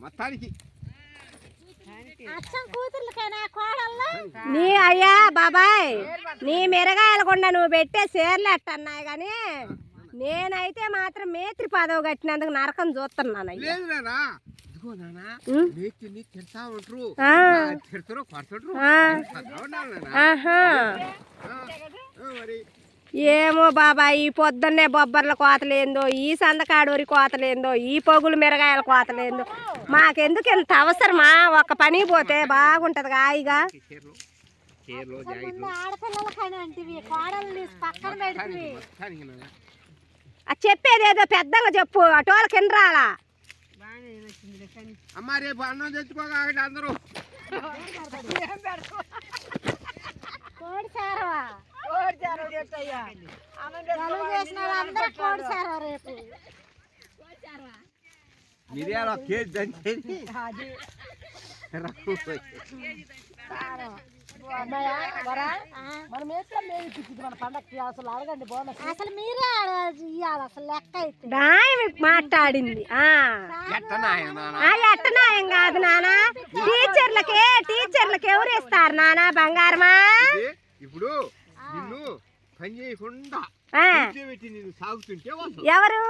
మొత్తానికి నీ అయ్యా బాబాయ్ నీ మిరగాయల కొండ నువ్వు పెట్టే సేర్లు ఎట్టన్నాయి గాని నేనైతే మాత్రం మేత్రి పదవి కట్టినందుకు నరకం చూస్తున్నాను. ఏమో బాబాయ్ ఈ పొద్దున్నే బొబ్బర్ల కోతలేందో, ఈ సందకాడూరి కోతలేందో, ఈ పొగులు మిరగాయల కోతలేందో, మాకెందుకు ఇంత అవసరమా? ఒక పని పోతే బాగుంటది హాయిగా. చెప్పేదేదో పెద్దగా చెప్పు, అటోళ్ళ కింద రాలా. అమ్మ రేపు అన్నం తెచ్చుకోకండి అందరూ. మిరియాల కేజీ దంచేది అసలు మీరే ఇయ్యాలి, అసలు లెక్క అయితే మాట్లాడింది. ఎట్టనాయం కాదు నానా, టీచర్లకి ఎవరు ఇస్తారు నానా బంగారమా? ఇప్పుడు నిన్ను పని చేయకుండా ఎవరు?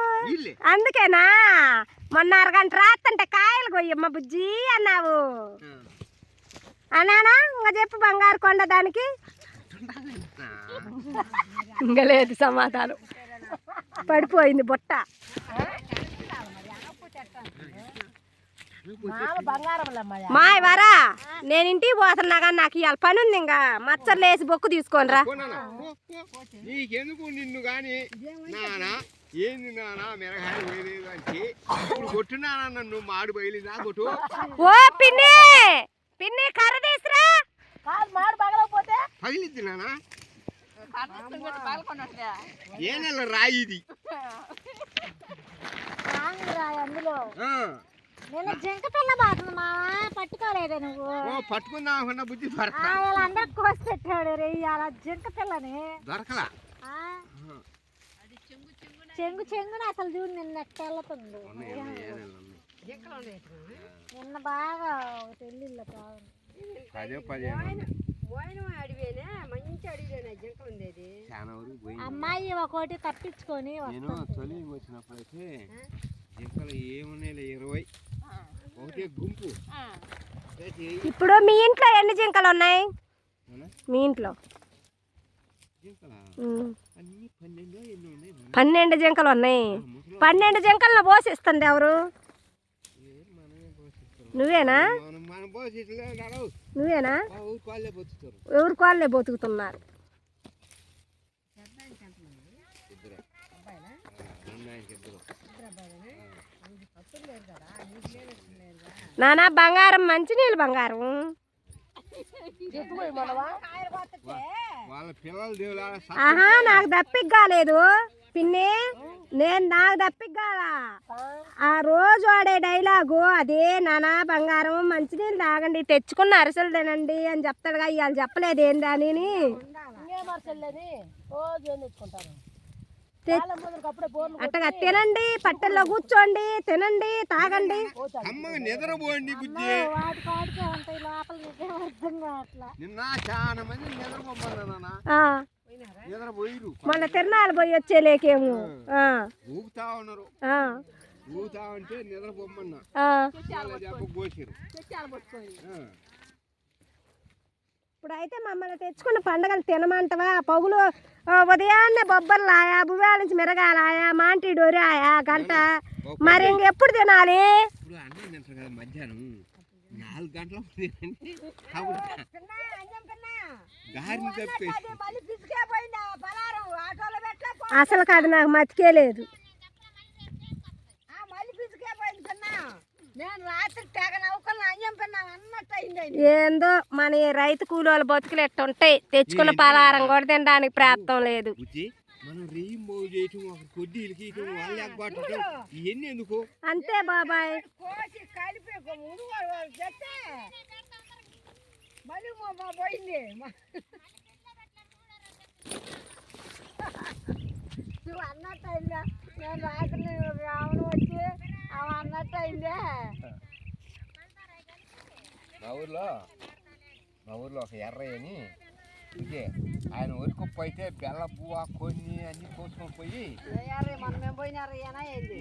అందుకేనా మొన్న అరగంట రాత్తంటే కాయలు కొయ్యమ్మ బుజ్జి అన్నావు అన్నానా? ఇంకా చెప్పు బంగారు కొండ దానికి. ఇంకా లేదు సమాధానం, పడిపోయింది బుట్ట. మాయ వరా నేను ఇంటికి పోతున్నా కానీ నాకు ఇవాళ పని ఉంది. ఇంకా మచ్చర్లు వేసి బొక్కు తీసుకొని రా. నీకెందుకు నిన్ను గాని నానా ఏంది నానా మిరగాయలు వేయలేదు అంటే ఇప్పుడు కొట్టున్నానా నన్ను మాడు బయలుదా కొట్టు. ఓ పిన్ని పిన్ని కర్ర తీసురా. పగిలిద్ది నానా, ఏ నెల రాయి ఇది. నేను జింక పిల్ల బాగుంది మావా, పట్టుకోలేదే నువ్వు? పట్టుకుందాం అనుకున్న బుద్ధి అందరికి కోసి పెట్టాడు రే అలా జింక పిల్లని. దొరకలా చెంగు చెంగున అసలు చూడు నిన్న వెళ్తుంది. నిన్న బాగా పెళ్ళిళ్ళు అమ్మాయి ఒకటి తప్పించుకొని వచ్చినప్పుడైతే జింకలు ఏమున్నాయి 20 ఒకటే గుంపు. ఇప్పుడు మీ ఇంట్లో ఎన్ని జింకలు ఉన్నాయి? మీ ఇంట్లో 12 జింకలు ఉన్నాయి. 12 జింకలను పోషిస్తుంది ఎవరు? నువ్వేనా? నువ్వేనా? ఎవరు వాళ్ళే బతుకుతున్నారు. నానా బంగారం మంచినీళ్ళు బంగారం. ఆహా నాకు దప్పిక కాలేదు పిన్ని, నాకు దప్పిక కాలా. ఆ రోజు వాడే డైలాగు అదే, నానా బంగారం మంచినీళ్ళు తాగండి, తెచ్చుకున్న అరిసెలు తినండి అని చెప్తాడుగా. ఇవాళ చెప్పలేదు ఏందా అని. అట్టగా తినండి, పట్టెల్లో కూర్చోండి, తినండి, తాగండి. మొన్న తిరణాలు పోయి వచ్చేలేకేమో ఇప్పుడైతే మమ్మల్ని తెచ్చుకున్న పండగలు తినమంటవా? పగులు ఉదయాన్నే బొబ్బర్లు ఆయా, బువ్వాల నుంచి మిరగాయలు ఆయా, మాంటి డోరి ఆయా గంట. మరి ఇంకెప్పుడు తినాలి? మధ్యాహ్నం 4 గంటల అసలు కాదు, నాకు మతికే లేదు. ఏందో మన రైతు కూలోళ్ళ బతుకులు ఎట్టుంటాయి. తెచ్చుకున్న పలారం కూడా తినడానికి ప్రాప్తం లేదు. అంతే బాబాయ్. పోయింది నువ్వు అన్నట్టు అయిందా నేను రాత్రి రావడం వచ్చి ఆమె అన్నట్టు అయిందే మా ఊర్లో ఒక ఎర్రయ్యని ఇదే ఆయన వరకు అయితే బెల్ల పువ్వ కొన్ని అన్ని కోసుకొని పోయి మనం మేము పోయినారయ్యానా ఏంది